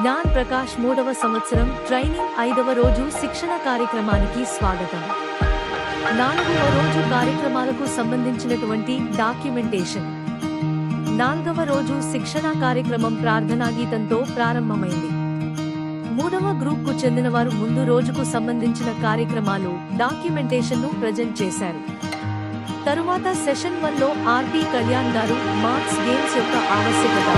జ్ఞాన్ ప్రకాష్ 3వ సంవత్సరం ట్రైనింగ్ 5వ రోజు శిక్షణ కార్యక్రమానికి స్వాగతం. 4వ రోజు కార్యక్రమాలకు సంబంధించినటువంటి డాక్యుమెంటేషన్. 4వ రోజు శిక్షణ కార్యక్రమం ప్రార్థనా గీతంతో ప్రారంభమైంది. 3వ గ్రూప్ కు చెందినవారు ముందు రోజుకు సంబంధించిన కార్యక్రమాలు డాక్యుమెంటేషన్ ను ప్రజెంట్ చేశారు. తరువాత సెషన్ 1లో ఆర్పి కళ్యాణ్ గారు మార్క్స్ గేమ్స్ యొక్క ఆవశ్యకత,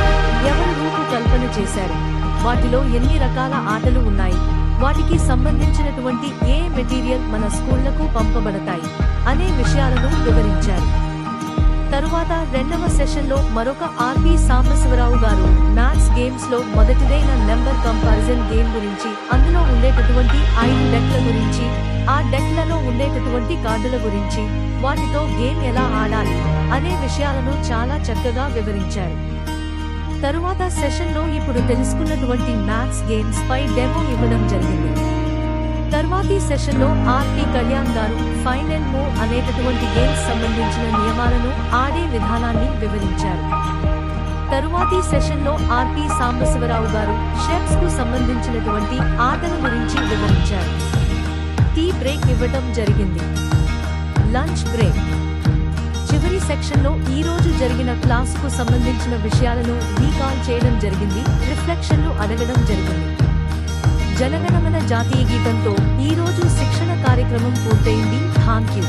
ఎవరు రూపకల్పన చేశారు, వాటిలో ఎన్ని రకాల ఆటలు ఉన్నాయి, వాటికి సంబంధించినటువంటి ఏ మెటీరియల్ మన స్కూళ్లకు పంపబడతాయి అనే విషయాలను వివరించారు. తరువాత 2వ సెషన్లో మరొక ఆర్పి సాంబశివరావు గారు మ్యాథ్స్ గేమ్స్ లో మొదటిదైన నెంబర్ కంపారిజన్ గేమ్ గురించి, అందులో ఉండేటటువంటి 5 డెక్ల గురించి, ఆ డెక్లలో ఉండేటటువంటి కార్డుల గురించి, వాటితో గేమ్ ఎలా ఆడాలి అనే విషయాలను చాలా చక్కగా వివరించారు. తరువాత సెషన్లో ఇప్పుడు తెలుసుకున్నటువంటి మ్యాథ్స్ గేమ్స్ పై డెమో ఇవ్వడం జరిగింది. తర్వాతి సెషన్లో ఆర్పి కళ్యాణ్ గారు ఫైండ్ అండ్ మూవ్ అనేటటువంటి గేమ్స్ సంబంధించిన నియమాలను, ఆడే విధానాన్ని వివరించారు. తరువాతి సెషన్లో ఆర్పి సాంబశివరావు గారు షెఫ్స్ కు సంబంధించినటువంటి ఆటల గురించి వివరించారు. టీ బ్రేక్ ఇవ్వటం జరిగింది. Lunch break. చివరి సెక్షన్లో ఈ రోజు జరిగిన క్లాసుకు సంబంధించిన విషయాలను రీకాల్ చేయడం జరిగింది, రిఫ్లెక్షన్లు అడగడం జరిగింది. జనగణమన జాతీయ గీతంతో ఈ రోజు శిక్షణ కార్యక్రమం పూర్తయింది. థాంక్యూ.